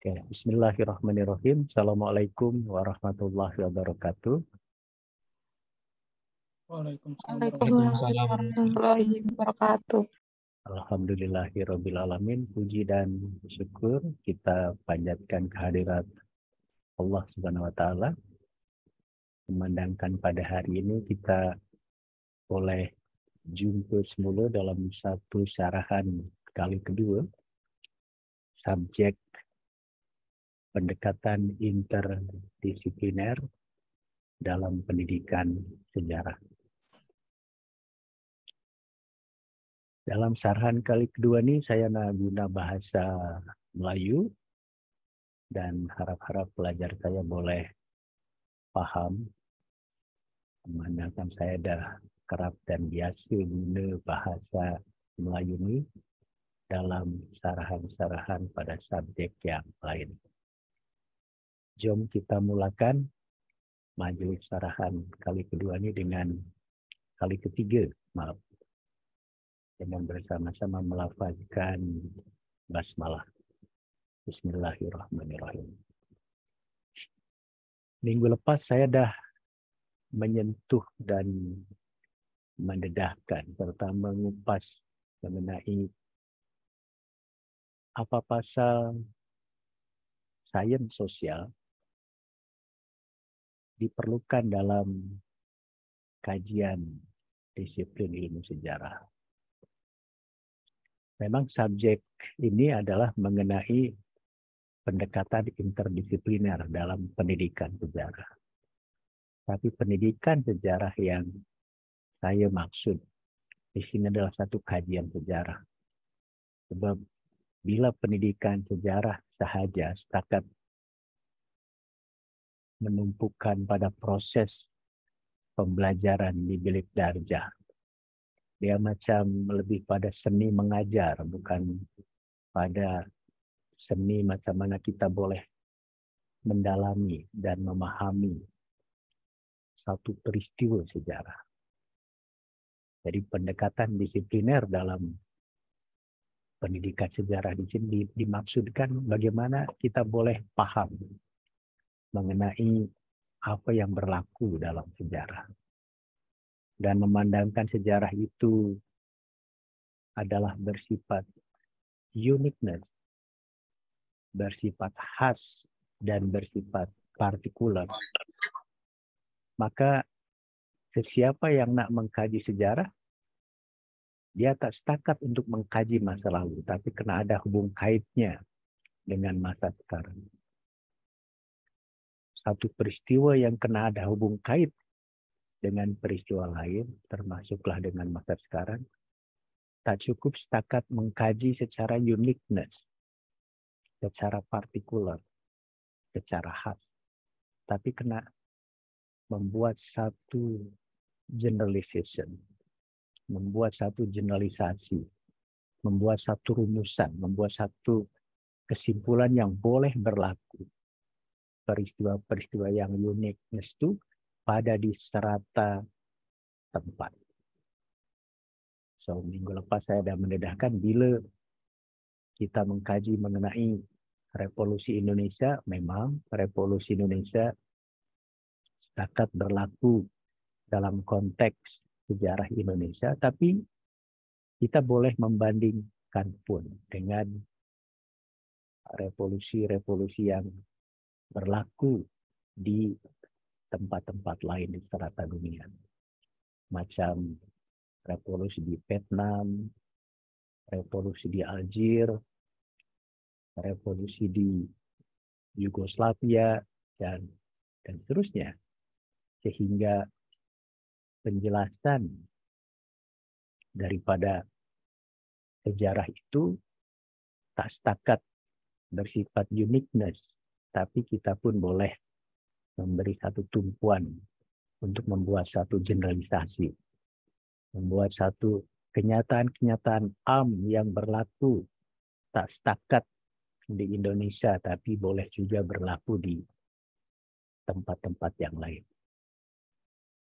Oke, bismillahirrahmanirrahim. Assalamualaikum warahmatullahi wabarakatuh. Waalaikumsalam Waalaikumsalam warahmatullahi wabarakatuh. Alhamdulillahirabbil alamin. Puji dan syukur kita panjatkan kehadirat Allah Subhanahu wa taala. Memandangkan pada hari ini kita boleh jumpa semula dalam satu syarahan kali kedua subjek pendekatan interdisipliner dalam pendidikan sejarah. Dalam syarahan kali kedua ini saya nak guna bahasa Melayu dan harap-harap pelajar saya boleh paham. Memandangkan saya dah kerap dan biasa guna bahasa Melayu ini dalam syarahan-syarahan pada subjek yang lain. Jom kita mulakan majlis syarahan kali kedua ini dengan kali ketiga, dengan bersama-sama melafazkan basmalah. Bismillahirrahmanirrahim. Minggu lepas saya dah menyentuh dan mendedahkan serta mengupas mengenai apa pasal sains sosial diperlukan dalam kajian disiplin ilmu sejarah. Memang subjek ini adalah mengenai pendekatan interdisipliner dalam pendidikan sejarah. Tapi pendidikan sejarah yang saya maksud di sini adalah satu kajian sejarah. Sebab bila pendidikan sejarah sahaja setakat menumpukan pada proses pembelajaran di bilik darjah, dia macam lebih pada seni mengajar, bukan pada seni macam mana kita boleh mendalami dan memahami satu peristiwa sejarah. Jadi pendekatan disipliner dalam pendidikan sejarah di sini dimaksudkan bagaimana kita boleh paham mengenai apa yang berlaku dalam sejarah. Dan memandangkan sejarah itu adalah bersifat uniqueness, bersifat khas, dan bersifat partikular. Maka sesiapa yang nak mengkaji sejarah, dia tak setakat untuk mengkaji masa lalu, tapi kena ada hubung kaitnya dengan masa sekarang. Satu peristiwa yang kena ada hubung kait dengan peristiwa lain, termasuklah dengan masa sekarang, tak cukup setakat mengkaji secara uniqueness, secara partikular, secara khas, tapi kena membuat satu generalization, membuat satu generalisasi, membuat satu rumusan, membuat satu kesimpulan yang boleh berlaku. Peristiwa-peristiwa yang uniqueness itu pada di serata tempat. So, minggu lepas saya dah mendedahkan bila kita mengkaji mengenai revolusi Indonesia, memang revolusi Indonesia setakat berlaku dalam konteks sejarah Indonesia, tapi kita boleh membandingkan pun dengan revolusi-revolusi yang berlaku di tempat-tempat lain di serata dunia. Macam revolusi di Vietnam, revolusi di Algier, revolusi di Yugoslavia, dan seterusnya. Sehingga penjelasan daripada sejarah itu tak setakat bersifat uniqueness, tapi kita pun boleh memberi satu tumpuan untuk membuat satu generalisasi, membuat satu kenyataan-kenyataan yang berlaku tak setakat di Indonesia, tapi boleh juga berlaku di tempat-tempat yang lain.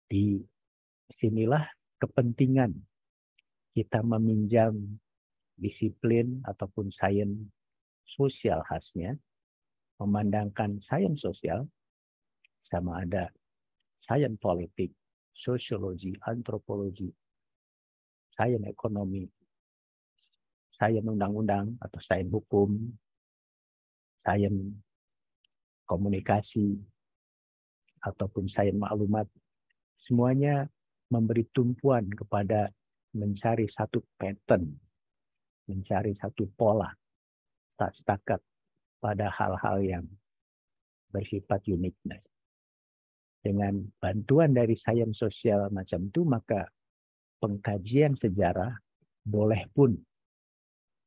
Di sinilah kepentingan kita meminjam disiplin ataupun sains sosial khasnya memandangkan sains sosial sama ada sains politik, sosiologi, antropologi, sains ekonomi, sains undang-undang atau sains hukum, sains komunikasi, ataupun sains maklumat, semuanya memberi tumpuan kepada mencari satu pattern, mencari satu pola, tak setakat pada hal-hal yang bersifat uniqueness. Dengan bantuan dari sains sosial macam itu, maka pengkajian sejarah boleh pun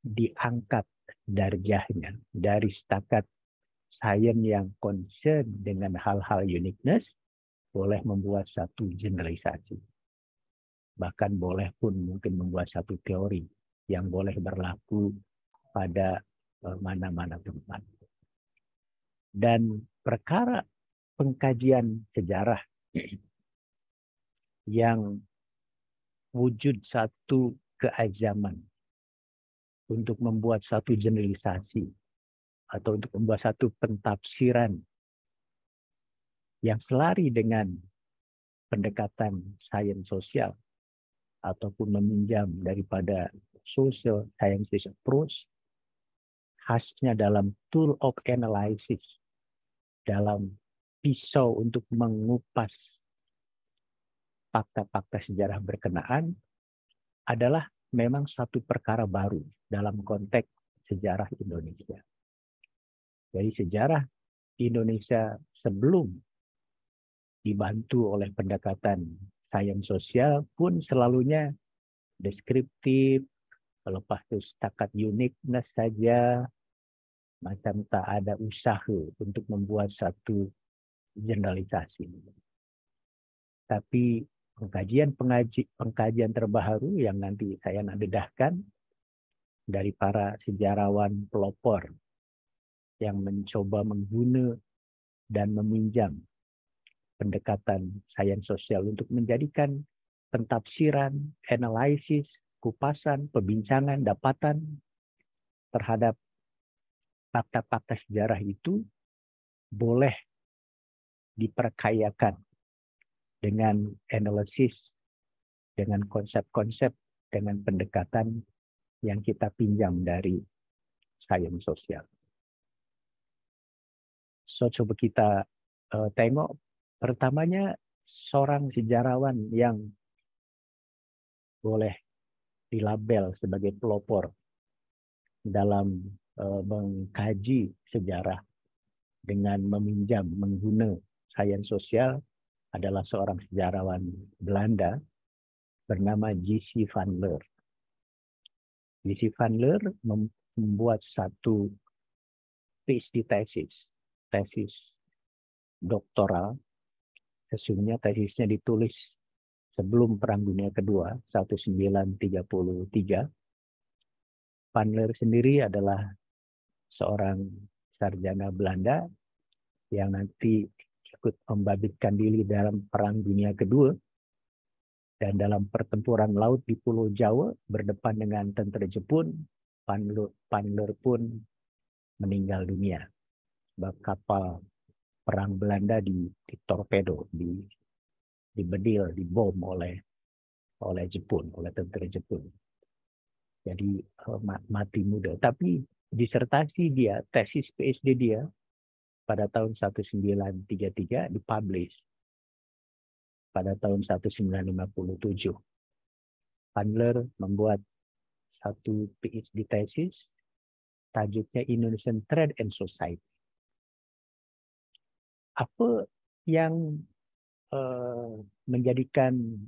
diangkat darjahnya dari setakat sains yang concern dengan hal-hal uniqueness, boleh membuat satu generalisasi. Bahkan boleh pun mungkin membuat satu teori yang boleh berlaku pada mana-mana tempat. Dan perkara pengkajian sejarah yang wujud satu keajaman untuk membuat satu generalisasi atau untuk membuat satu pentafsiran yang selari dengan pendekatan sains sosial ataupun meminjam daripada social sciences approach, khasnya dalam tool of analysis, dalam pisau untuk mengupas fakta-fakta sejarah berkenaan, adalah memang satu perkara baru dalam konteks sejarah Indonesia. Jadi sejarah Indonesia sebelum dibantu oleh pendekatan sains sosial pun selalunya deskriptif, lepas itu setakat uniqueness saja, macam tak ada usaha untuk membuat satu generalisasi. Tapi pengkajian terbaru yang nanti saya nak dedahkan dari para sejarawan pelopor yang mencoba mengguna dan meminjam pendekatan sains sosial untuk menjadikan pentafsiran, analisis, kupasan, pembincangan, dapatan terhadap fakta-fakta sejarah itu boleh diperkayakan dengan analisis, dengan konsep-konsep, dengan pendekatan yang kita pinjam dari sains sosial. So, coba kita tengok pertamanya seorang sejarawan yang boleh dilabel sebagai pelopor dalam mengkaji sejarah dengan meminjam, mengguna sains sosial adalah seorang sejarawan Belanda bernama J.C. van Leur. J.C. van Leur membuat satu PhD tesis doktoral. Sesungguhnya tesisnya ditulis sebelum Perang Dunia Kedua, 1933. Van Leur sendiri adalah seorang sarjana Belanda yang nanti ikut membabitkan diri dalam Perang Dunia Kedua dan dalam pertempuran laut di Pulau Jawa berdepan dengan tentara Jepun. Van Leur pun meninggal dunia sebab kapal perang Belanda ditorpedo, dibedil, dibom oleh Jepun, oleh tentara Jepun. Jadi mati muda. Tapi disertasi dia, tesis PhD dia pada tahun 1933 dipublish pada tahun 1957. Van Leur membuat satu PhD tesis tajuknya Indonesian Trade and Society. Apa yang menjadikan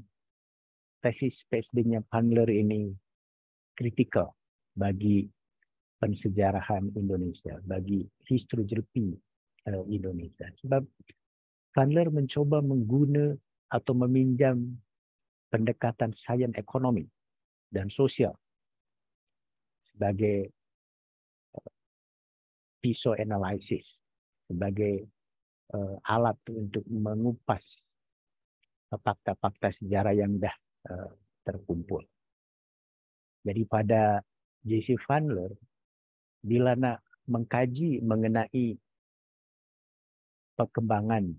tesis PhD-nya Van Leur ini kritikal bagi pensejarahan Indonesia, bagi historiografi Indonesia? Sebab Van Leur mencoba mengguna atau meminjam pendekatan sains ekonomi dan sosial sebagai pisau analisis, sebagai alat untuk mengupas fakta-fakta sejarah yang dah terkumpul. Jadi pada J.C. van Leur, bila nak mengkaji mengenai perkembangan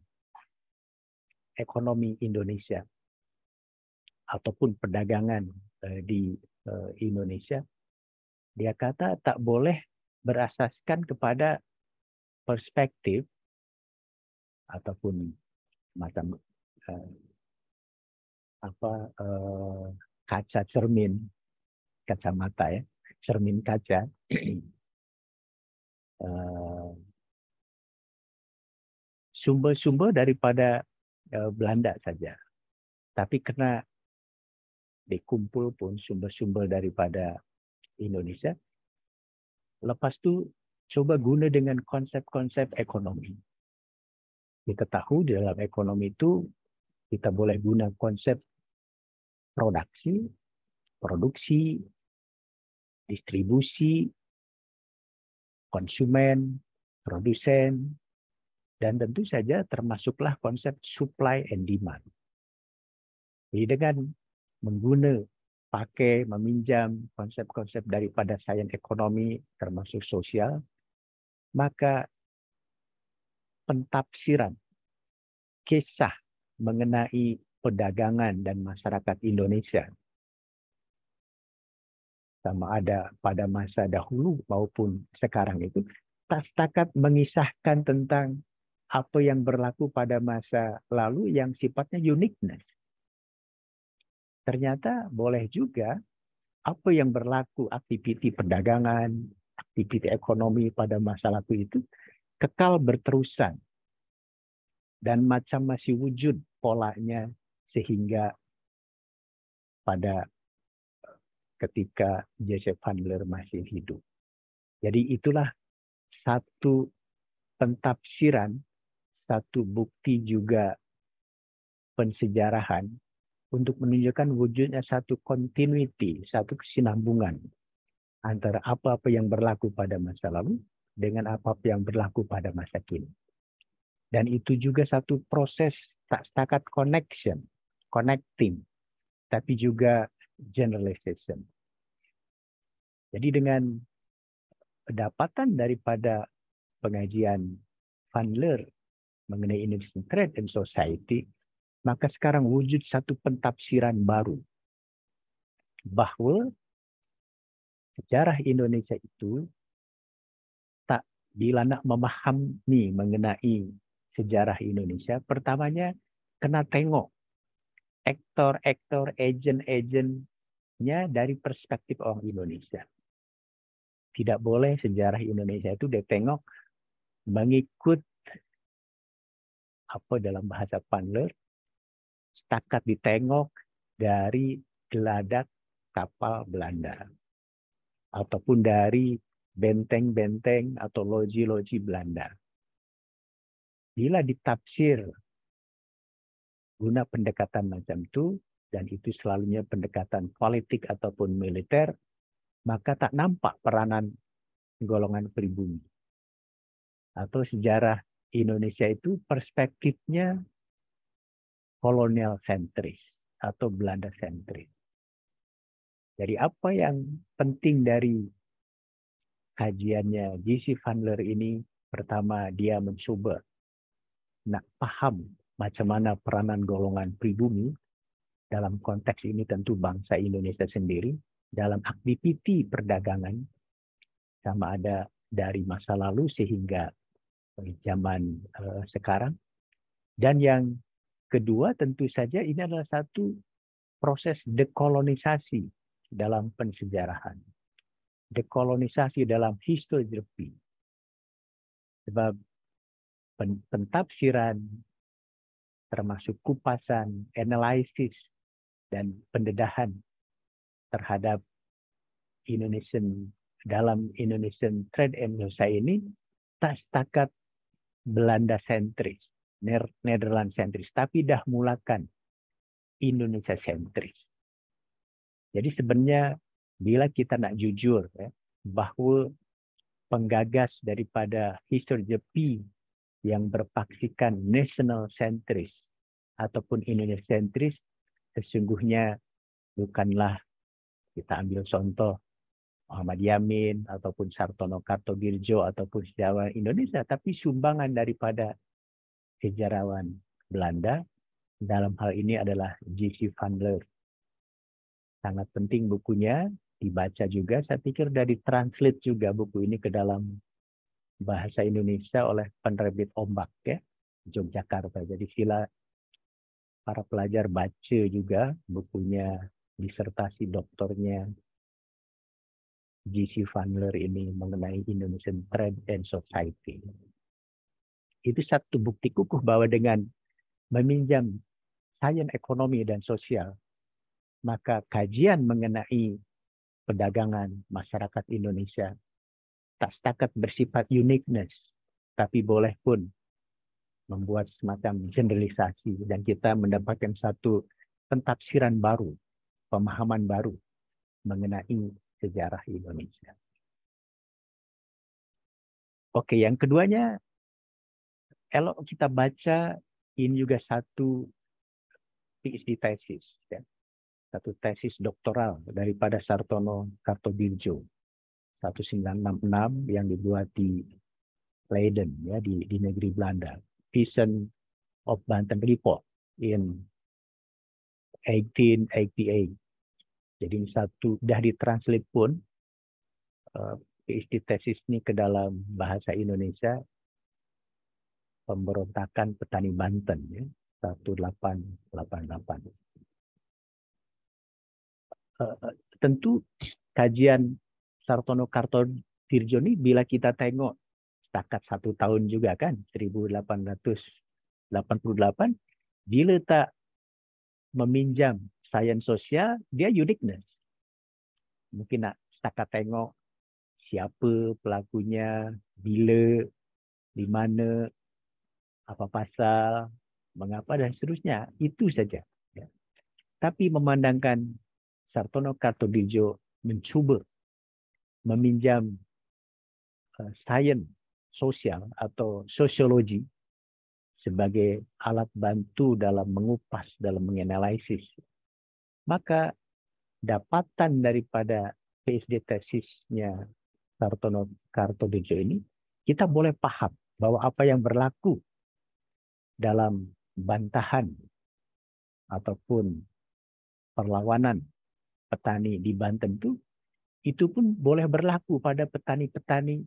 ekonomi Indonesia ataupun perdagangan di Indonesia, dia kata tak boleh berasaskan kepada perspektif ataupun macam kaca cermin, kacamata ya, cermin kaca. Sumber-sumber daripada Belanda saja. Tapi kena dikumpul pun sumber-sumber daripada Indonesia. Lepas tu coba guna dengan konsep-konsep ekonomi. Kita tahu di dalam ekonomi itu kita boleh guna konsep produksi, distribusi, konsumen, produsen, dan tentu saja termasuklah konsep supply and demand. Jadi dengan meminjam konsep-konsep daripada sains ekonomi termasuk sosial, maka pentafsiran kisah mengenai perdagangan dan masyarakat Indonesia sama ada pada masa dahulu maupun sekarang itu tak setakat mengisahkan tentang apa yang berlaku pada masa lalu yang sifatnya uniqueness. Ternyata boleh juga apa yang berlaku aktiviti perdagangan, aktiviti ekonomi pada masa lalu itu kekal berterusan dan macam masih wujud polanya sehingga pada ketika Joseph Handler masih hidup. Jadi itulah satu pentafsiran, satu bukti juga pensejarahan untuk menunjukkan wujudnya satu continuity, satu kesinambungan antara apa-apa yang berlaku pada masa lalu dengan apa-apa yang berlaku pada masa kini. Dan itu juga satu proses tak setakat connecting, tapi juga generalization. Jadi dengan pendapatan daripada pengajian Handler mengenai Indonesian Trade and Society, maka sekarang wujud satu pentafsiran baru bahwa sejarah Indonesia itu tak bila nak memahami mengenai sejarah Indonesia, pertamanya kena tengok aktor-aktor, agent-agentnya dari perspektif orang Indonesia. Tidak boleh sejarah Indonesia itu ditengok mengikut apa dalam bahasa Handler, setakat ditengok dari geladak kapal Belanda ataupun dari benteng-benteng atau loji-loji Belanda. Bila ditafsir guna pendekatan macam itu, dan itu selalunya pendekatan politik ataupun militer, maka tak nampak peranan golongan pribumi. Atau sejarah Indonesia itu perspektifnya kolonial sentris atau Belanda sentris. Jadi apa yang penting dari kajiannya J.C. Handler ini, pertama dia mencoba nak paham macam mana peranan golongan pribumi dalam konteks ini tentu bangsa Indonesia sendiri dalam aktiviti perdagangan sama ada dari masa lalu sehingga zaman sekarang. Dan yang kedua tentu saja ini adalah satu proses dekolonisasi dalam pensejarahan. Dekolonisasi dalam historiografi. Sebab pentafsiran termasuk kupasan, analisis, dan pendedahan terhadap dalam Indonesian Trade and Society ini tak setakat Belanda sentris, Nederland sentris, tapi dah mulakan Indonesia sentris. Jadi sebenarnya bila kita nak jujur bahwa penggagas daripada historiografi yang berpaksikan national sentris ataupun Indonesia sentris sesungguhnya bukanlah, kita ambil contoh Muhammad Yamin ataupun Sartono Kartogirjo ataupun sejarawan Indonesia, tapi sumbangan daripada sejarawan Belanda. Dalam hal ini adalah J.C. van Leur. Sangat penting bukunya, dibaca juga. Saya pikir dari translate juga buku ini ke dalam bahasa Indonesia oleh penerbit Ombak ya, Yogyakarta. Jadi sila para pelajar baca juga bukunya, disertasi doktornya J.C. van Leur ini mengenai Indonesian Trade and Society. Itu satu bukti kukuh bahwa dengan meminjam sains ekonomi dan sosial, maka kajian mengenai perdagangan masyarakat Indonesia tak setakat bersifat uniqueness, tapi boleh pun membuat semacam generalisasi dan kita mendapatkan satu pentafsiran baru, pemahaman baru mengenai sejarah Indonesia. Oke, yang keduanya, kalau kita baca, ini juga satu PhD tesis, ya. Satu tesis doktoral daripada Sartono Kartodinjo 1966 yang dibuat di Leiden, ya, di negeri Belanda. Vision of Banten Report in 1888. Jadi satu sudah ditranslate pun PhD tesis ini ke dalam bahasa Indonesia, pemberontakan petani Banten, ya, 1888. Tentu kajian Sartono Kartodirjo ini bila kita tengok setakat 1 tahun juga kan, 1888, bila tak meminjam sains sosial, dia uniqueness. Mungkin nak setakat tengok siapa pelakunya, bila, di mana, apa pasal, mengapa dan seterusnya. Itu saja. Ya. Tapi memandangkan Sartono Kartodinjo mencuba meminjam sains sosial atau sosiologi sebagai alat bantu dalam mengupas, dalam menganalisis, maka dapatan daripada PhD tesisnya Sartono Kartodinjo ini, kita boleh paham bahwa apa yang berlaku dalam bantahan ataupun perlawanan petani di Banten itu pun boleh berlaku pada petani-petani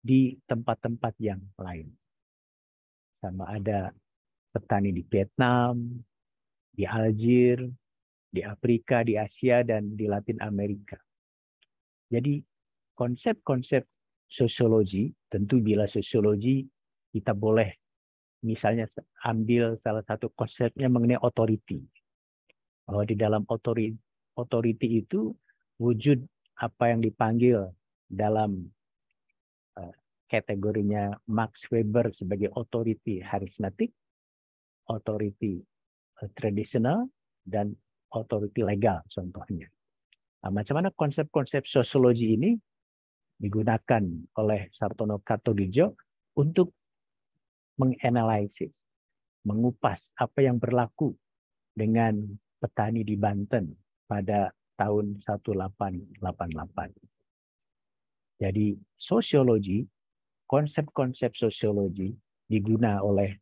di tempat-tempat yang lain. Sama ada petani di Vietnam, di Algier, di Afrika, di Asia, dan di Latin Amerika. Jadi konsep-konsep sosiologi, tentu bila sosiologi kita boleh misalnya ambil salah satu konsepnya mengenai authority. Bahwa di dalam authority itu wujud apa yang dipanggil dalam kategorinya Max Weber sebagai authority charismatic, authority tradisional, dan authority legal contohnya. Nah, macam mana konsep-konsep sosiologi ini digunakan oleh Sartono Kartodinjo untuk menganalisis, mengupas apa yang berlaku dengan petani di Banten pada tahun 1888. Jadi sosiologi, konsep-konsep sosiologi diguna oleh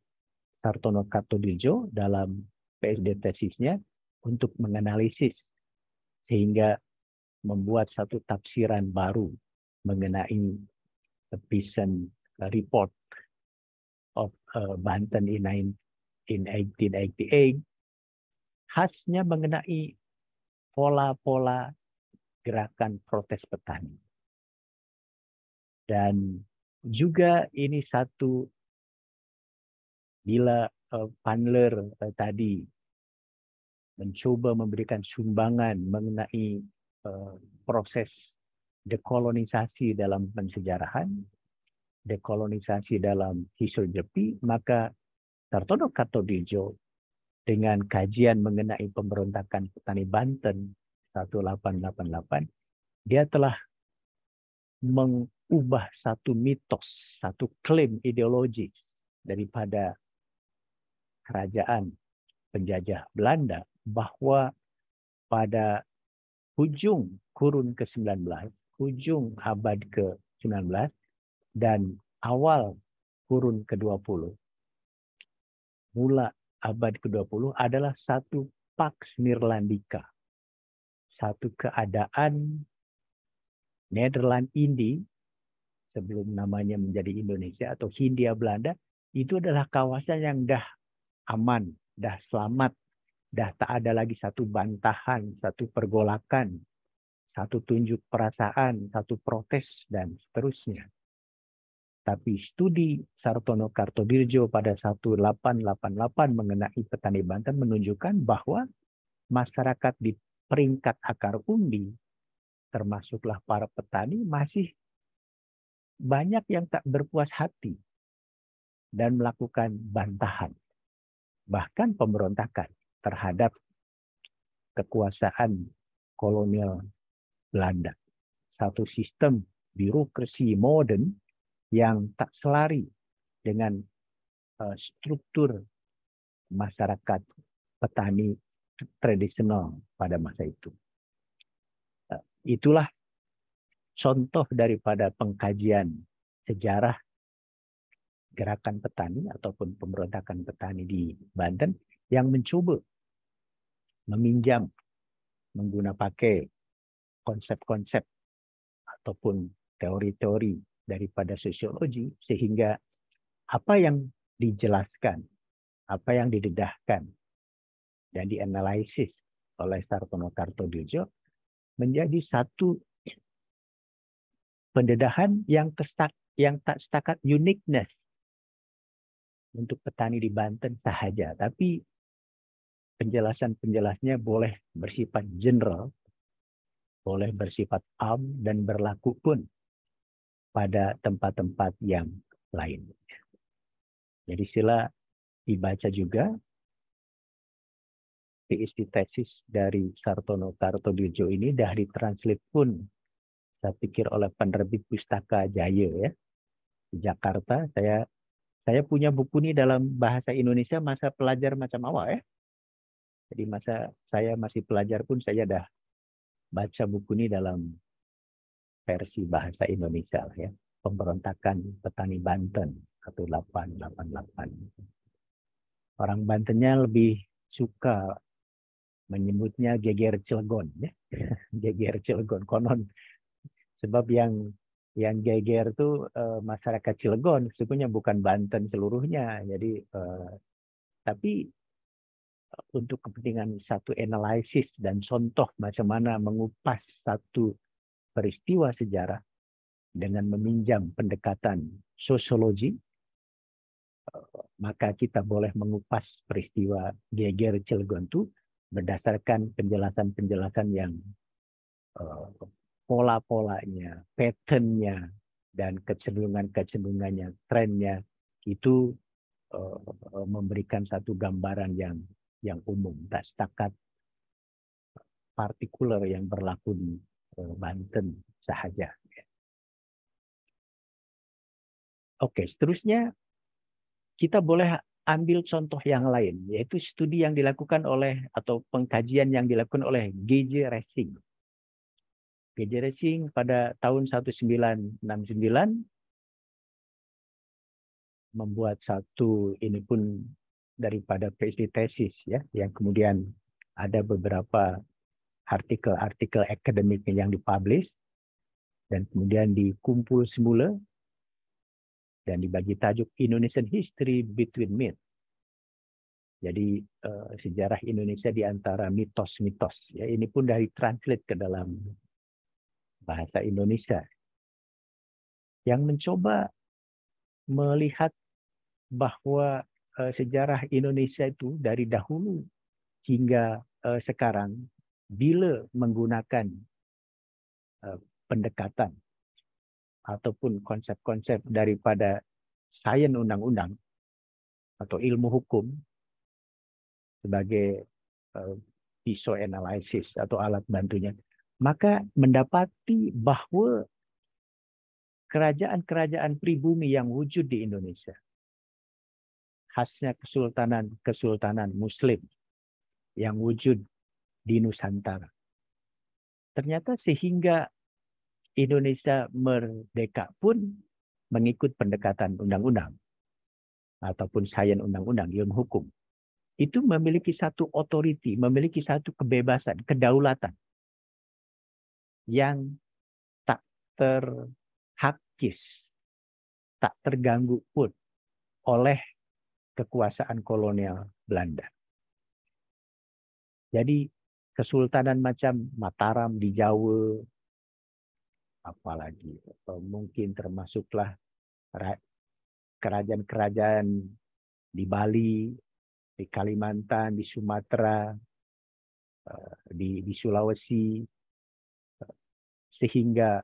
Sartono Kartodinjo dalam PhD tesisnya untuk menganalisis sehingga membuat satu tafsiran baru mengenai Vision Report of Banten in 1888, khasnya mengenai pola-pola gerakan protes petani. Dan juga ini satu, bila van Leur tadi mencoba memberikan sumbangan mengenai proses dekolonisasi dalam pensejarahan, dekolonisasi dalam historiografi, maka Sartono Kartodinjo dengan kajian mengenai pemberontakan petani Banten 1888, dia telah mengubah satu mitos, satu klaim ideologis daripada kerajaan penjajah Belanda bahwa pada hujung kurun ke-19, hujung abad ke-19, dan awal kurun ke-20, mula abad ke-20 adalah satu Pax Nederlandica. Satu keadaan Nederland-Indi sebelum namanya menjadi Indonesia atau Hindia Belanda, itu adalah kawasan yang dah aman, dah selamat, dah tak ada lagi satu bantahan, satu pergolakan, satu tunjuk perasaan, satu protes, dan seterusnya. Tapi studi Sartono Kartodirjo pada 1888 mengenai petani Banten menunjukkan bahwa masyarakat di peringkat akar umbi, termasuklah para petani, masih banyak yang tak berpuas hati dan melakukan bantahan, bahkan pemberontakan terhadap kekuasaan kolonial Belanda. Satu sistem birokrasi modern yang tak selari dengan struktur masyarakat petani tradisional pada masa itu. Itulah contoh daripada pengkajian sejarah gerakan petani ataupun pemberontakan petani di Banten yang mencoba meminjam, menggunakan pakai konsep-konsep ataupun teori-teori daripada sosiologi, sehingga apa yang dijelaskan, apa yang didedahkan dan dianalisis oleh Sartono Kartodirjo menjadi satu pendedahan yang tak setakat uniqueness untuk petani di Banten sahaja, tapi penjelasan-penjelasnya boleh bersifat general, boleh bersifat am, dan berlaku pun pada tempat-tempat yang lain. Jadi sila dibaca juga PhD tesis dari Sartono Kartodirjo ini dah ditranslate pun, saya pikir, oleh penerbit Pustaka Jaya ya di Jakarta. Saya punya buku ini dalam bahasa Indonesia masa pelajar macam awal ya. Jadi masa saya masih pelajar pun saya dah baca buku ini dalam versi bahasa Indonesia ya. Pemberontakan Petani Banten 1888. Orang Bantennya lebih suka menyebutnya Geger Cilegon ya. Geger Cilegon konon, sebab yang geger itu masyarakat Cilegon, sukunya bukan Banten seluruhnya. Jadi tapi untuk kepentingan satu analisis dan contoh macam mana mengupas satu peristiwa sejarah dengan meminjam pendekatan sosiologi, maka kita boleh mengupas peristiwa Geger Cilegon itu berdasarkan penjelasan-penjelasan yang pola-polanya, pattern-nya, dan kecenderungan-kecenderungannya, trennya itu memberikan satu gambaran yang umum, tak setakat partikular yang berlaku di Banten sahaja. Oke, seterusnya kita boleh ambil contoh yang lain, yaitu studi yang dilakukan oleh atau pengkajian yang dilakukan oleh G.J. Racing. G.J. Racing pada tahun 1969 membuat satu, ini pun daripada PhD tesis ya, yang kemudian ada beberapa artikel-artikel akademik yang dipublish dan kemudian dikumpul semula dan dibagi tajuk Indonesian History Between Myths. Jadi sejarah Indonesia di antara mitos-mitos ya, ini pun dari translate ke dalam bahasa Indonesia yang mencoba melihat bahwa sejarah Indonesia itu dari dahulu hingga sekarang, bila menggunakan pendekatan ataupun konsep-konsep daripada sains undang-undang atau ilmu hukum sebagai pisau analisis atau alat bantunya, maka mendapati bahwa kerajaan-kerajaan pribumi yang wujud di Indonesia, khasnya kesultanan Muslim yang wujud di Nusantara, ternyata sehingga Indonesia merdeka pun mengikut pendekatan undang-undang. ataupun sains undang-undang, ilmu hukum, itu memiliki satu otoriti, memiliki satu kebebasan, kedaulatan yang tak terhakis, tak terganggu pun oleh kekuasaan kolonial Belanda. Jadi kesultanan macam Mataram di Jawa, apalagi mungkin termasuklah kerajaan-kerajaan di Bali, di Kalimantan, di Sumatera, di Sulawesi, sehingga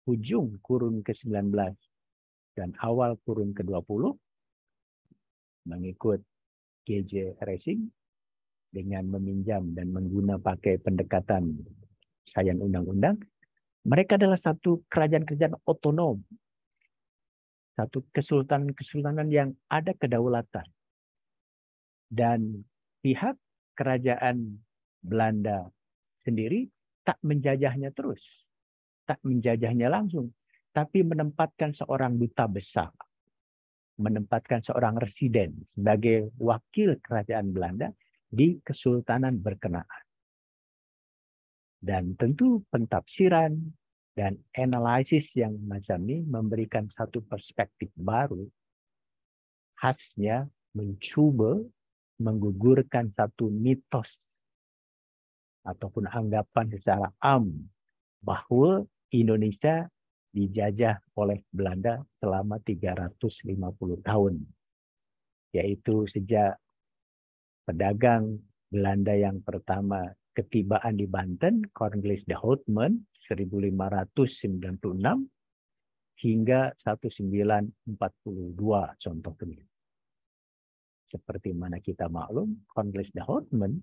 ujung kurun ke-19 dan awal kurun ke-20 mengikut GJ Racing dengan meminjam dan mengguna pakai pendekatan sains undang-undang, mereka adalah satu kerajaan-kerajaan otonom, satu kesultanan-kesultanan yang ada kedaulatan. Dan pihak kerajaan Belanda sendiri tak menjajahnya terus, tak menjajahnya langsung, tapi menempatkan seorang duta besar, menempatkan seorang residen sebagai wakil kerajaan Belanda di kesultanan berkenaan. Dan tentu pentafsiran dan analisis yang macam ini memberikan satu perspektif baru, khasnya mencoba menggugurkan satu mitos ataupun anggapan secara am bahwa Indonesia dijajah oleh Belanda selama 350 tahun. Yaitu sejak pedagang Belanda yang pertama ketibaan di Banten, Cornelis de Houtman, 1596 hingga 1942 contohnya. Seperti mana kita maklum, Cornelis de Houtman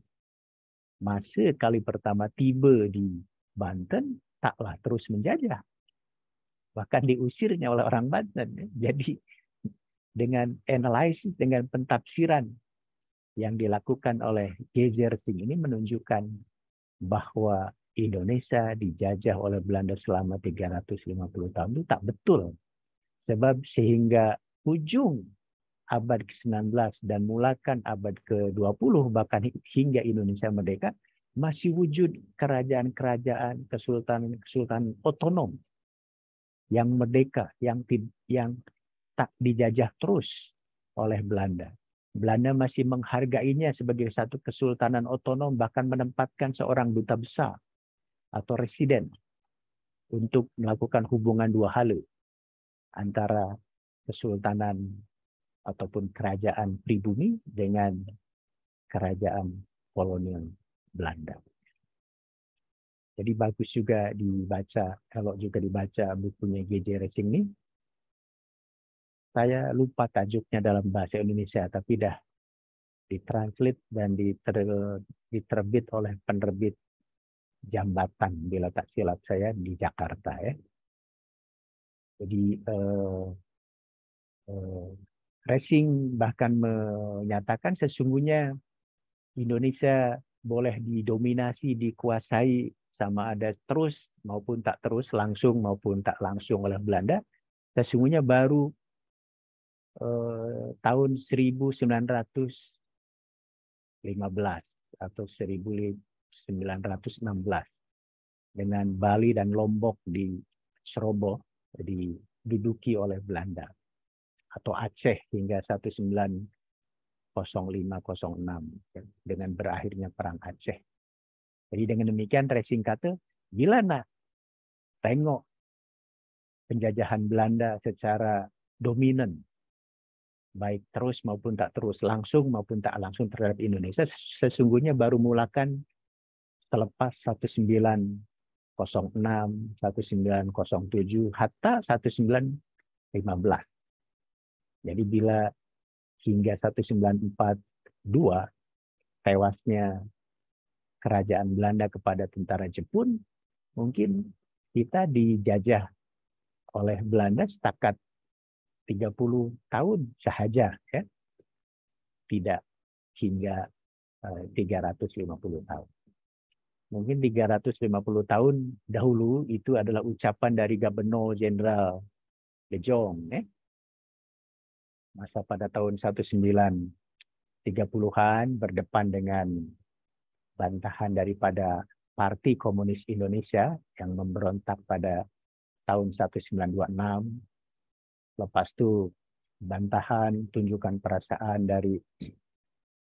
masa kali pertama tiba di Banten taklah terus menjajah. Bahkan diusirnya oleh orang Banten. Jadi dengan analisis, dengan pentafsiran yang dilakukan oleh G.J. Racing ini menunjukkan bahwa Indonesia dijajah oleh Belanda selama 350 tahun itu tak betul. Sebab sehingga ujung abad ke-19 dan mulakan abad ke-20 bahkan hingga Indonesia merdeka masih wujud kerajaan-kerajaan, kesultanan otonom yang merdeka, yang tak dijajah terus oleh Belanda. Belanda masih menghargainya sebagai satu kesultanan otonom, bahkan menempatkan seorang duta besar atau residen untuk melakukan hubungan dua hala antara kesultanan ataupun kerajaan pribumi dengan kerajaan kolonial Belanda. Jadi bagus juga dibaca, kalau juga dibaca bukunya G.J. Racing ini. Saya lupa tajuknya dalam bahasa Indonesia, tapi dah ditranslate dan diterbit oleh penerbit Jambatan, bila tak silap saya, di Jakarta ya. Jadi Racing bahkan menyatakan sesungguhnya Indonesia boleh didominasi, dikuasai sama ada terus maupun tak terus, langsung maupun tak langsung oleh Belanda. Sesungguhnya baru tahun 1915 atau 1916 dengan Bali dan Lombok di Seroboh diduduki oleh Belanda, atau Aceh hingga 1905-06 dengan berakhirnya Perang Aceh. Jadi dengan demikian Racing kata, bila nak tengok penjajahan Belanda secara dominan, baik terus maupun tak terus, langsung maupun tak langsung terhadap Indonesia, sesungguhnya baru mulakan selepas 1906, 1907, hatta 1915. Jadi bila hingga 1942 tewasnya kerajaan Belanda kepada tentara Jepun, mungkin kita dijajah oleh Belanda setakat 30 tahun sahaja, ya. Tidak hingga 350 tahun. Mungkin 350 tahun dahulu itu adalah ucapan dari Gubernur Jenderal De Jong, ya. masa pada tahun 1930-an berdepan dengan bantahan daripada Parti Komunis Indonesia yang memberontak pada tahun 1926. Lepas itu bantahan tunjukkan perasaan dari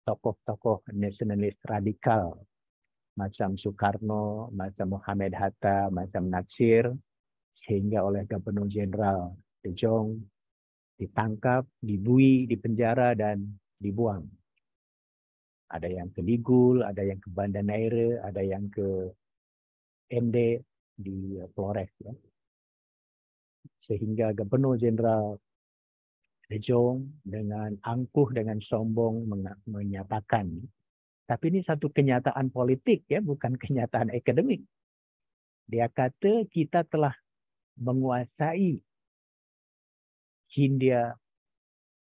tokoh-tokoh nasionalis radikal macam Soekarno, macam Muhammad Hatta, macam Natsir, sehingga oleh Gubernur Jenderal De Jong ditangkap, dibui, dipenjara, dan dibuang. Ada yang ke Ligul, ada yang ke Banda Neira, ada yang ke Ende di Flores. Ya. Sehingga Gubernur Jenderal De Jong dengan angkuh, dengan sombong menyatakan, tapi ini satu kenyataan politik, ya, bukan kenyataan akademik. Dia kata kita telah menguasai Hindia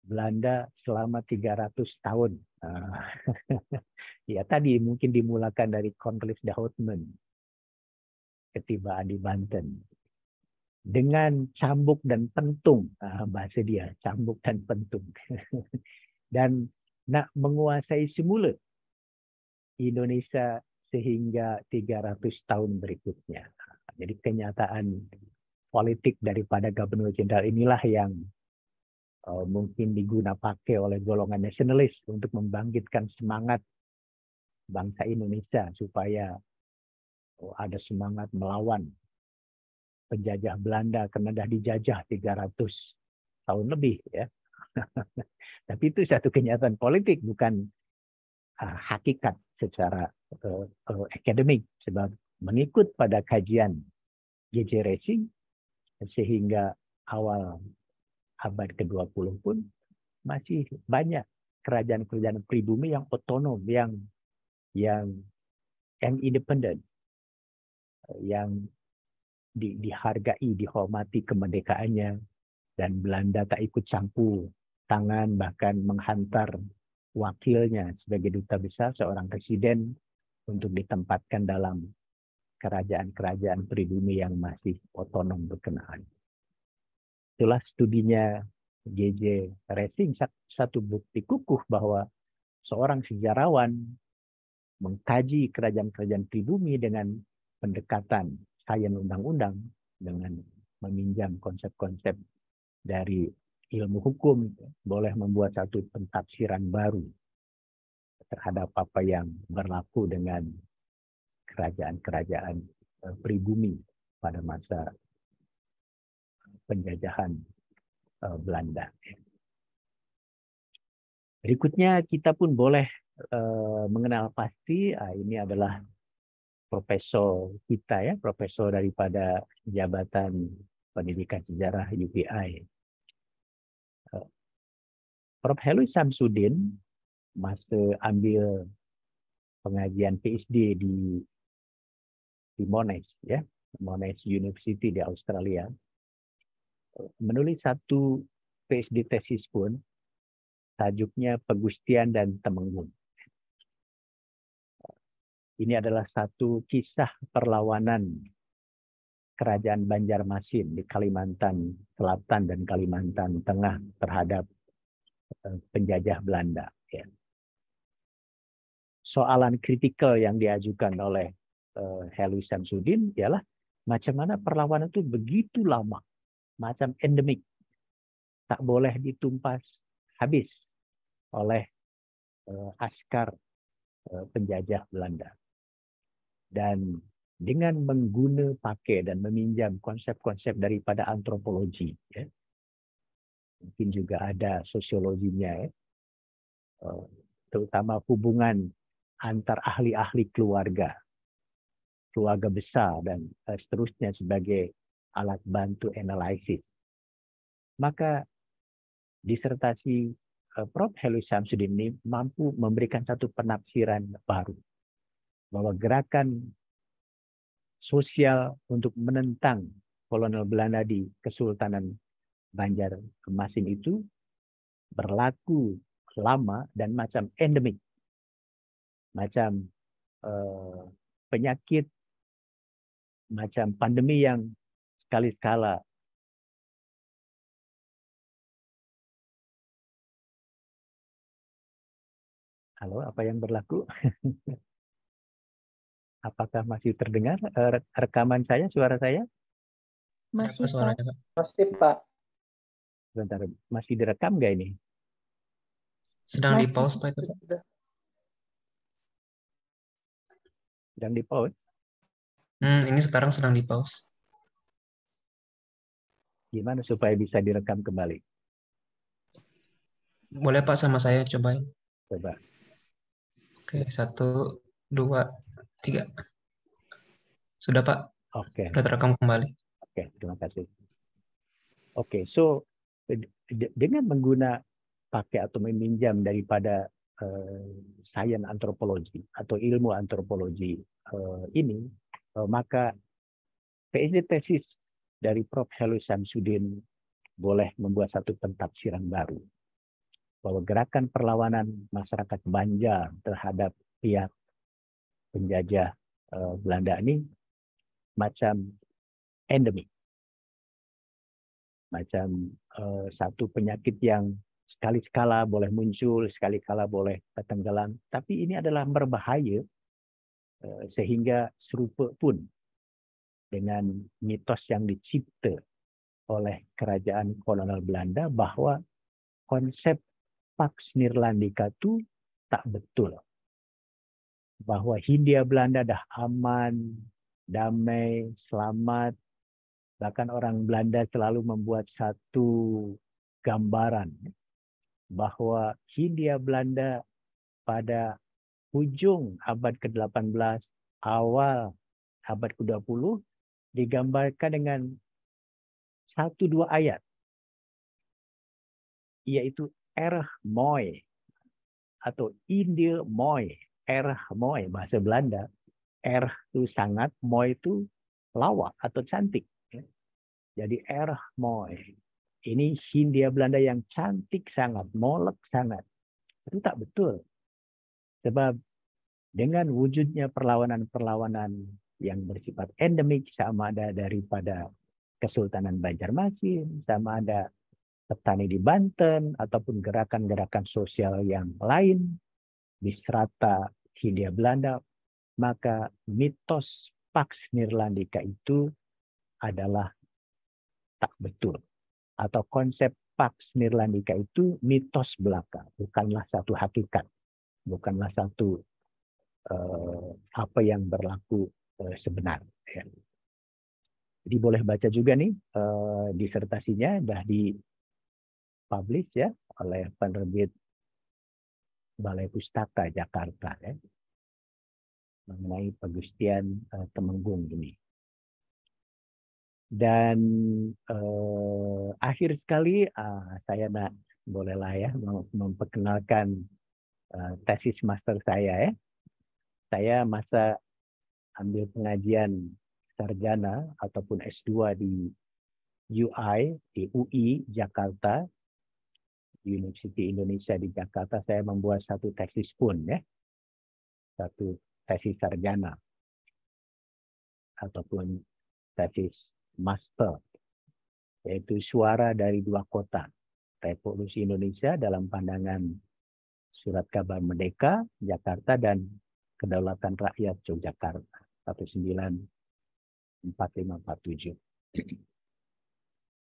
Belanda selama 300 tahun. Ya tadi mungkin dimulakan dari Cornelius de Houtman, ketibaan di Banten. Dengan cambuk dan pentung, bahasa dia, cambuk dan pentung. Dan nak menguasai semula Indonesia sehingga 300 tahun berikutnya. Jadi kenyataan politik daripada Gubernur Jenderal inilah yang mungkin diguna pakai oleh golongan nasionalis untuk membangkitkan semangat bangsa Indonesia supaya ada semangat melawan penjajah Belanda karena dah dijajah 300 tahun lebih, ya. Tapi itu satu kenyataan politik, bukan hakikat secara akademik, sebab mengikut pada kajian J.J. Racing sehingga awal abad ke-20 pun masih banyak kerajaan-kerajaan pribumi yang otonom, yang independen, yang dihargai, dihormati kemerdekaannya, dan Belanda tak ikut campur tangan, bahkan menghantar wakilnya sebagai duta besar, seorang presiden, untuk ditempatkan dalam kerajaan-kerajaan pribumi yang masih otonom berkenaan. Itulah studinya J.J. Racing, satu bukti kukuh bahwa seorang sejarawan mengkaji kerajaan-kerajaan pribumi dengan pendekatan sains undang-undang, dengan meminjam konsep-konsep dari ilmu hukum, boleh membuat satu pentafsiran baru terhadap apa yang berlaku dengan kerajaan-kerajaan pribumi pada masa penjajahan Belanda. Berikutnya kita pun boleh mengenal pasti, ini adalah profesor kita, ya, profesor daripada Jabatan Pendidikan Sejarah UPI. Prof. Helwi Samsudin masa ambil pengajian PhD di Monash, ya, Monash University di Australia, menulis satu PhD tesis pun, tajuknya Pegustian dan Temenggung. Ini adalah satu kisah perlawanan Kerajaan Banjarmasin di Kalimantan Selatan dan Kalimantan Tengah terhadap penjajah Belanda. Ya. Soalan kritikal yang diajukan oleh Helwi Samsudin ialah macam mana perlawanan itu begitu lama, macam endemik, tak boleh ditumpas habis oleh askar penjajah Belanda. Dan dengan mengguna pakai dan meminjam konsep-konsep daripada antropologi, ya, mungkin juga ada sosiologinya, ya, terutama hubungan antar ahli-ahli keluarga besar dan seterusnya sebagai alat bantu analisis. Maka disertasi Prof. Helwi Samsudin ini mampu memberikan satu penafsiran baru bahwa gerakan sosial untuk menentang kolonial Belanda di Kesultanan Banjarmasin itu berlaku lama dan macam endemik, macam penyakit, macam pandemi yang sekali-sekala Halo, apa yang berlaku? Apakah masih terdengar rekaman saya, suara saya? Masih, Pak. suaranya, Pak? Pasti, Pak. Sebentar, masih direkam nggak ini? Sedang Masih. di-pause, Pak, itu, Pak. Sudah. Sedang di pause. Ini sekarang sedang di-pause. Gimana supaya bisa direkam kembali? Boleh, Pak, sama saya cobain. Coba. Oke, 1, 2, 3. Sudah, Pak. Oke, Sudah terekam kembali. oke, terima kasih. Oke, so dengan pakai atau meminjam daripada sains antropologi atau ilmu antropologi ini, maka PhD tesis dari Prof. Helly Samsudin boleh membuat satu pentafsiran baru bahwa gerakan perlawanan masyarakat Banjar terhadap pihak penjajah Belanda ini macam endemik, macam satu penyakit yang sekali-kala boleh muncul, sekali-kala boleh tenggelam, tapi ini adalah berbahaya sehingga serupa pun dengan mitos yang dicipta oleh kerajaan kolonial Belanda bahwa konsep Pax Nirlandika itu tak betul. Bahwa Hindia Belanda dah aman, damai, selamat. Bahkan orang Belanda selalu membuat satu gambaran bahwa Hindia Belanda pada ujung abad ke-18, awal abad ke-20 digambarkan dengan 1-2 ayat, yaitu Erg Mooi atau India Mooi. Erg Mooi bahasa Belanda. Erg itu sangat, Mooi itu lawa atau cantik. Jadi Erg Mooi. Ini Hindia Belanda yang cantik sangat, molek sangat. Itu tak betul. Sebab dengan wujudnya perlawanan-perlawanan yang bersifat endemik, sama ada daripada Kesultanan Banjarmasin, sama ada petani di Banten, ataupun gerakan-gerakan sosial yang lain di strata Hindia Belanda, maka mitos Pax Nirlandika itu adalah tak betul. Atau konsep Pax Nirlandika itu mitos belaka, bukanlah satu hakikat, bukanlah satu apa yang berlaku sebenarnya. Ya. Jadi boleh baca juga nih disertasinya, dah dipublish ya oleh penerbit Balai Pustaka Jakarta ya, mengenai Pegustian Temenggung ini. Dan akhir sekali saya bolehlah ya memperkenalkan tesis master saya ya. Saya masa ambil pengajian sarjana ataupun S2 di UI, di UI Jakarta, University Indonesia di Jakarta, saya membuat satu tesis pun ya. Satu tesis sarjana ataupun tesis master, yaitu Suara dari Dua Kota, Revolusi Indonesia dalam pandangan Surat Kabar Merdeka Jakarta dan Kedaulatan Rakyat Yogyakarta 1945-47.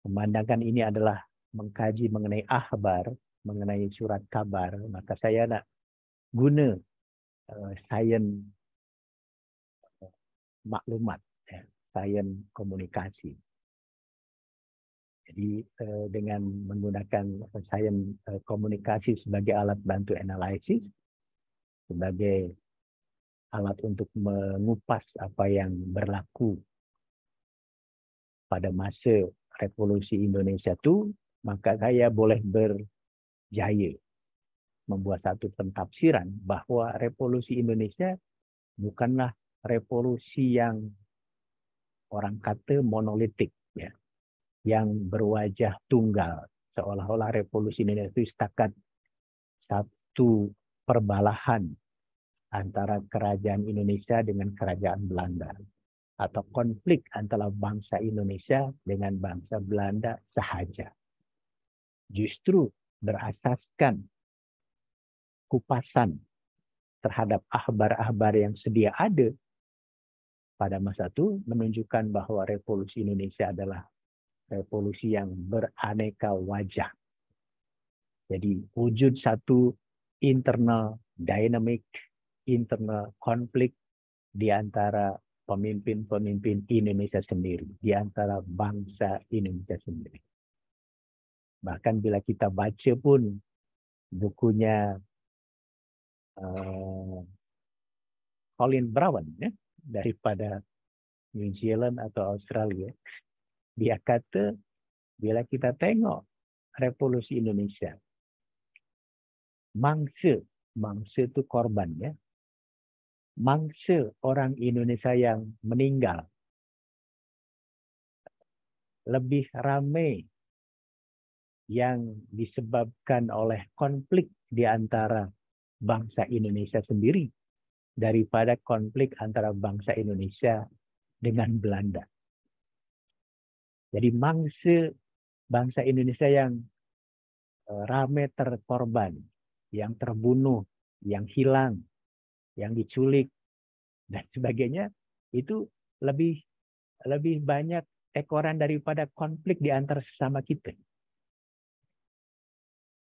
Pemandangan ini adalah mengkaji mengenai akhbar, mengenai surat kabar, maka saya nak guna sains maklumat, ya, sains komunikasi. Jadi dengan menggunakan sains komunikasi sebagai alat bantu analisis, sebagai alat untuk mengupas apa yang berlaku pada masa Revolusi Indonesia itu, maka saya boleh berjaya membuat satu pentafsiran bahwa Revolusi Indonesia bukanlah revolusi yang orang kata monolitik, ya, yang berwajah tunggal, seolah-olah Revolusi Indonesia itu setakat satu perbalahan antara kerajaan Indonesia dengan kerajaan Belanda, atau konflik antara bangsa Indonesia dengan bangsa Belanda sahaja. Justru berasaskan kupasan terhadap ahbar-ahbar yang sedia ada pada masa itu menunjukkan bahwa revolusi Indonesia adalah revolusi yang beraneka wajah. Jadi wujud satu internal dynamic, internal konflik di antara pemimpin-pemimpin Indonesia sendiri, di antara bangsa Indonesia sendiri. Bahkan bila kita baca pun bukunya Colin Brown ya, daripada New Zealand atau Australia, dia kata bila kita tengok revolusi Indonesia, mangsa itu korban ya, mangsa orang Indonesia yang meninggal lebih ramai yang disebabkan oleh konflik di antara bangsa Indonesia sendiri daripada konflik antara bangsa Indonesia dengan Belanda. Jadi mangsa bangsa Indonesia yang ramai terkorban, yang terbunuh, yang hilang, yang diculik dan sebagainya, itu lebih banyak ekoran daripada konflik di antara sesama kita.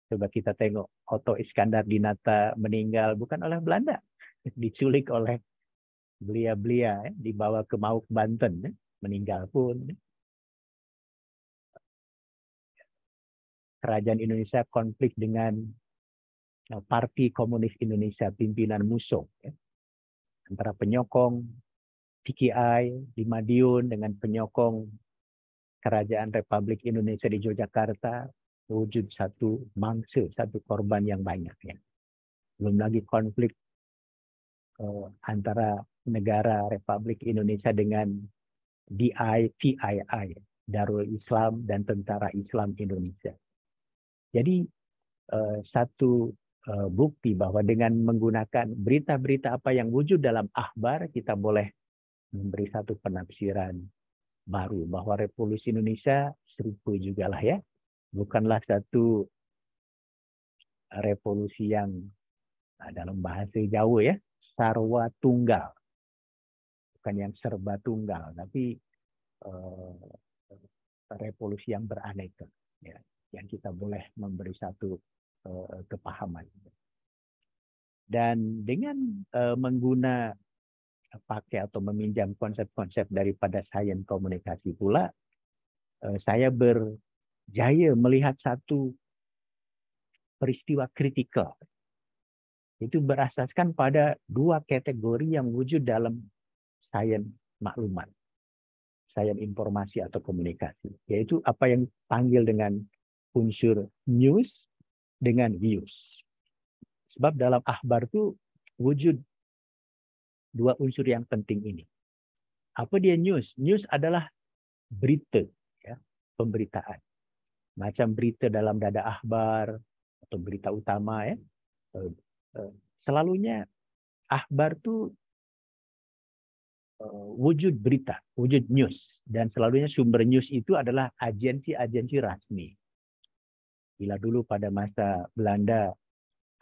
Coba kita tengok Otto Iskandar Dinata meninggal bukan oleh Belanda, diculik oleh belia-belia, dibawa ke Mauk Banten, meninggal pun. Kerajaan Indonesia konflik dengan Parti Komunis Indonesia pimpinan Musso, antara penyokong PKI di Madiun dengan penyokong Kerajaan Republik Indonesia di Yogyakarta, wujud satu mangsa, satu korban yang banyak ya. Belum lagi konflik antara negara Republik Indonesia dengan TII, Darul Islam dan Tentara Islam Indonesia. Jadi satu bukti bahwa dengan menggunakan berita-berita apa yang wujud dalam akhbar, kita boleh memberi satu penafsiran baru bahwa revolusi Indonesia serupa juga lah ya. Bukanlah satu revolusi yang dalam bahasa Jawa ya, sarwa tunggal. Bukan yang serba tunggal, tapi revolusi yang beraneka. Ya, yang kita boleh memberi satu kepahaman. Dan dengan pakai atau meminjam konsep-konsep daripada sains komunikasi pula, saya berjaya melihat satu peristiwa kritikal. Itu berasaskan pada dua kategori yang wujud dalam sains maklumat, sains informasi atau komunikasi, yaitu apa yang panggil dengan unsur news dengan views. Sebab dalam akhbar itu wujud dua unsur yang penting ini. Apa dia news? News adalah berita, ya, pemberitaan. Macam berita dalam dada akhbar atau berita utama ya. Selalunya akhbar itu wujud berita, wujud news, dan selalunya sumber news itu adalah agensi-agensi rasmi. Bila dulu pada masa Belanda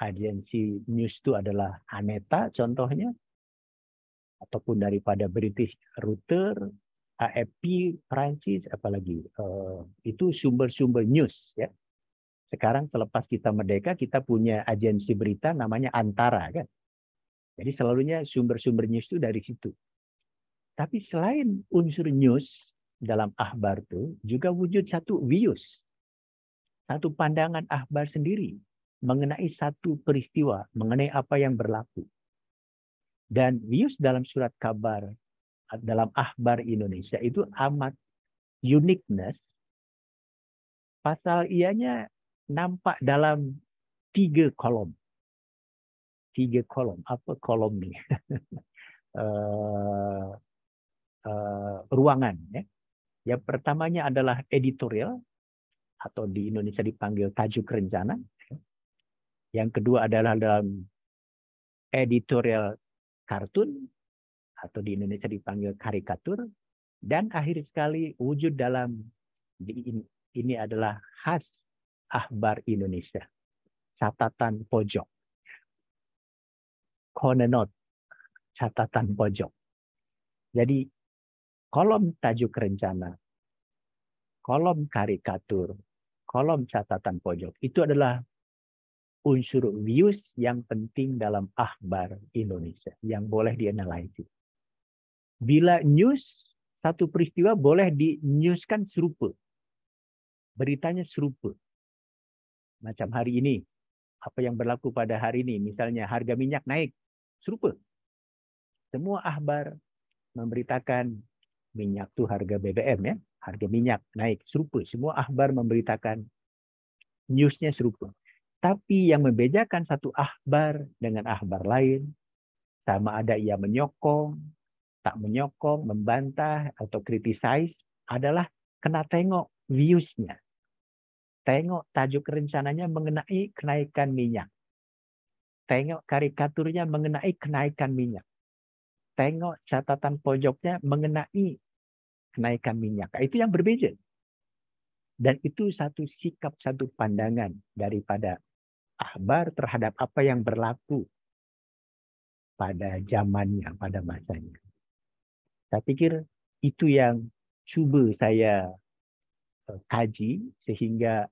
agensi news itu adalah Aneta contohnya, ataupun daripada British Reuters, AFP Prancis, apalagi itu sumber-sumber news ya. Sekarang selepas kita merdeka kita punya agensi berita namanya Antara kan. Jadi selalunya sumber-sumber news itu dari situ. Tapi selain unsur news dalam akhbar itu juga wujud satu views, satu pandangan akhbar sendiri mengenai satu peristiwa, mengenai apa yang berlaku. Dan views dalam surat kabar dalam akhbar Indonesia itu amat uniqueness. Pasal ianya nampak dalam 3 kolom. 3 kolom. Apa kolom ni? Ruangan. Ya. Yang pertamanya adalah editorial atau di Indonesia dipanggil tajuk rencana. Yang kedua adalah dalam editorial kartun atau di Indonesia dipanggil karikatur. Dan akhir sekali wujud dalam ini adalah khas akhbar Indonesia. Catatan pojok. corner note, catatan pojok. Jadi kolom tajuk rencana, kolom karikatur, kolom catatan pojok itu adalah unsur views yang penting dalam akhbar Indonesia yang boleh dianalisis. Bila news, satu peristiwa boleh di-newskan serupa. Beritanya serupa. Macam hari ini, apa yang berlaku pada hari ini, misalnya harga minyak naik, serupa. Semua akhbar memberitakan minyak tuh harga BBM ya, harga minyak naik, serupa. Semua akhbar memberitakan newsnya serupa. Tapi yang membedakan satu akhbar dengan akhbar lain, sama ada ia menyokong, tak menyokong, membantah, atau criticize, adalah kena tengok views-nya. Tengok tajuk rencananya mengenai kenaikan minyak. Tengok karikaturnya mengenai kenaikan minyak. Tengok catatan pojoknya mengenai kenaikan minyak. Itu yang berbeza. Dan itu satu sikap, satu pandangan daripada akhbar terhadap apa yang berlaku pada zamannya, pada masanya. Saya pikir itu yang cuba saya kaji sehingga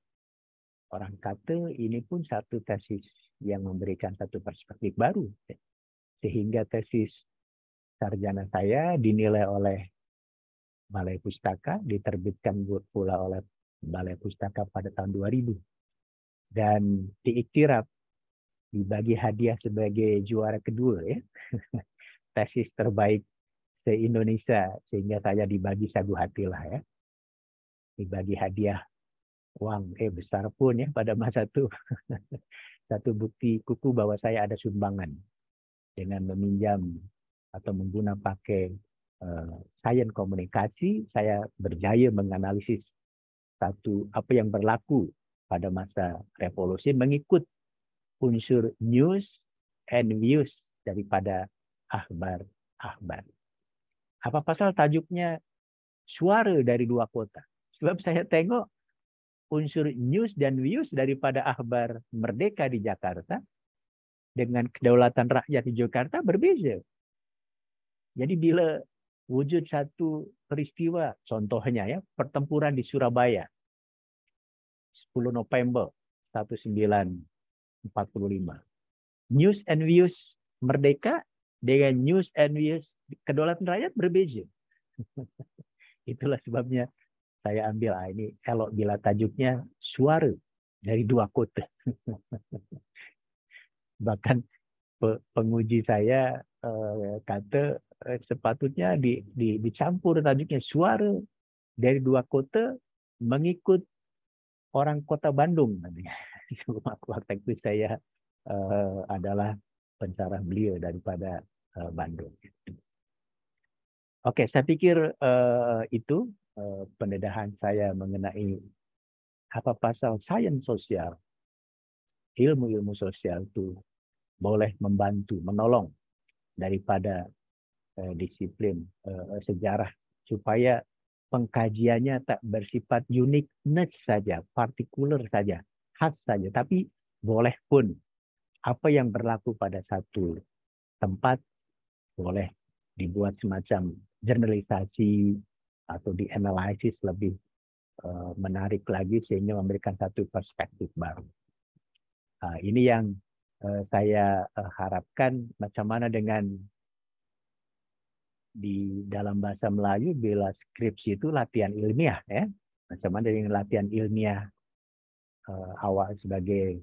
orang kata ini pun satu tesis yang memberikan satu perspektif baru. Sehingga tesis sarjana saya dinilai oleh Balai Pustaka, diterbitkan pula oleh Balai Pustaka pada tahun 2000. Dan diiktiraf, dibagi hadiah sebagai juara kedua ya. Tesis terbaik se-Indonesia, sehingga saya dibagi sagu hati lah ya. Dibagi hadiah uang besar pun ya pada masa itu. Satu bukti kuku bahwa saya ada sumbangan dengan meminjam atau menggunakan pakai sains komunikasi, saya berjaya menganalisis apa yang berlaku pada masa revolusi mengikut unsur news and views daripada akhbar. Apa pasal tajuknya suara dari dua kota? Sebab saya tengok unsur news dan views daripada akhbar Merdeka di Jakarta dengan kedaulatan rakyat di Jakarta berbeza. Jadi bila wujud satu peristiwa, contohnya ya, pertempuran di Surabaya, 10 November 1945. News and views Merdeka dengan news and views kedaulatan rakyat berbeza. Itulah sebabnya saya ambil ini elok bila tajuknya suara dari dua kota. Bahkan penguji saya kata sepatutnya dicampur tajuknya suara dari dua kota mengikut orang kota Bandung. Waktu itu saya adalah pensyarah beliau daripada Bandung. Oke, saya pikir itu pendedahan saya mengenai apa pasal sains sosial, ilmu-ilmu sosial itu boleh membantu, menolong daripada disiplin sejarah supaya pengkajiannya tak bersifat uniqueness saja, partikular saja, khas saja, tapi boleh pun apa yang berlaku pada satu tempat boleh dibuat semacam generalisasi atau dianalisis lebih menarik lagi sehingga memberikan satu perspektif baru. Ini yang saya harapkan macam mana dengan di dalam bahasa Melayu bila skripsi itu latihan ilmiah ya. Macam mana dengan latihan ilmiah awal sebagai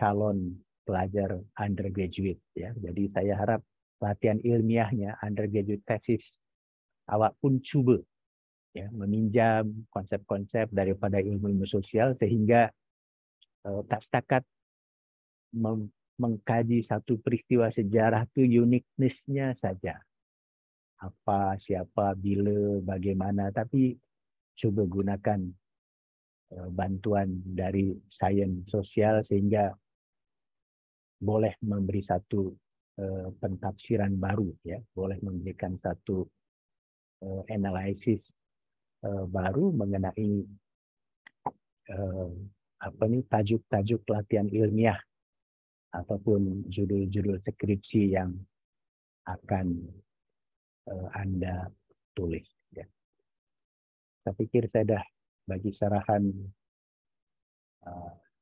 calon pelajar undergraduate ya. Jadi saya harap latihan ilmiahnya undergraduate thesis awak pun cuba ya meminjam konsep-konsep daripada ilmu sosial sehingga tak setakat mengkaji satu peristiwa sejarah itu uniqueness-nya saja. Apa, siapa, bila, bagaimana, tapi coba gunakan bantuan dari sains sosial sehingga boleh memberi satu pentafsiran baru ya, boleh memberikan satu analisis baru mengenai tajuk-tajuk latihan ilmiah ataupun judul-judul skripsi yang akan Anda tulis. Ya. Saya pikir saya dah bagi sarahan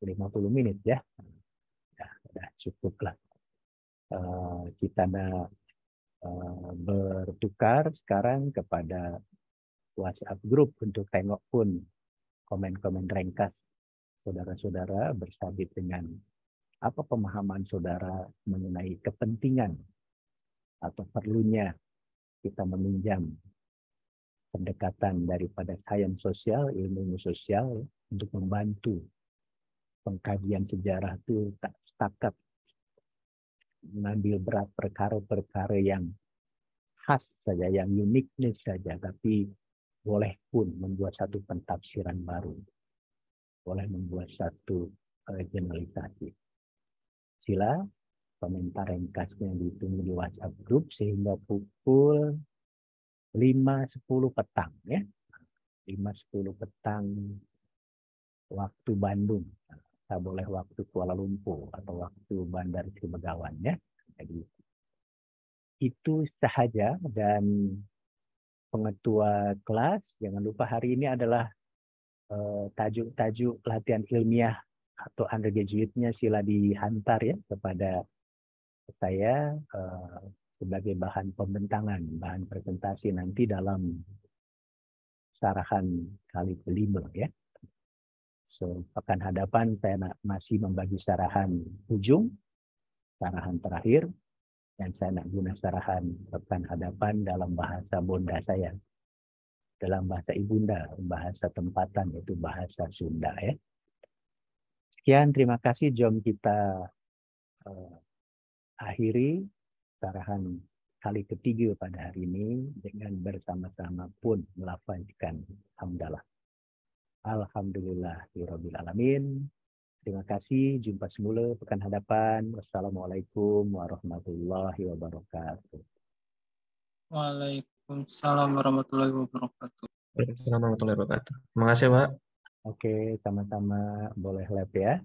50 menit ya. Dah cukup lah. Kita bertukar sekarang kepada WhatsApp group untuk tengok pun komen-komen ringkas saudara-saudara bersabit dengan apa pemahaman saudara mengenai kepentingan atau perlunya kita meminjam pendekatan daripada sains sosial, ilmu sosial untuk membantu pengkajian sejarah itu tak setakat mengambil berat perkara-perkara yang khas saja, yang uniknya saja, tapi boleh pun membuat satu pentafsiran baru, boleh membuat satu generalisasi. Sila komentar ringkasnya ditunggu di WhatsApp group sehingga pukul 5.10 petang ya. 5.10 petang waktu Bandung. Tak boleh waktu Kuala Lumpur atau waktu Bandar Sri Begawan ya. Jadi itu sahaja, dan pengetua kelas jangan lupa hari ini adalah tajuk-tajuk latihan ilmiah atau undergraduate-nya sila dihantar ya kepada saya sebagai bahan pembentangan, bahan presentasi nanti dalam sarahan kali kelima ya. So, pekan hadapan saya masih membagi sarahan ujung, sarahan terakhir, dan saya nak guna sarahan pekan hadapan dalam bahasa bonda saya. Dalam bahasa ibunda, bahasa tempatan, yaitu bahasa Sunda ya. Sekian, terima kasih. Jom kita akhiri sarahan kali ketiga pada hari ini dengan bersama-sama pun melafazkan hamdalah. Alhamdulillahirabbil alamin. Terima kasih. Jumpa semula pekan hadapan. Wassalamualaikum warahmatullahi wabarakatuh. Waalaikumsalam warahmatullahi wabarakatuh. Waalaikumsalam warahmatullahi wabarakatuh. Terima kasih, Pak. Oke, sama-sama. Boleh lab ya.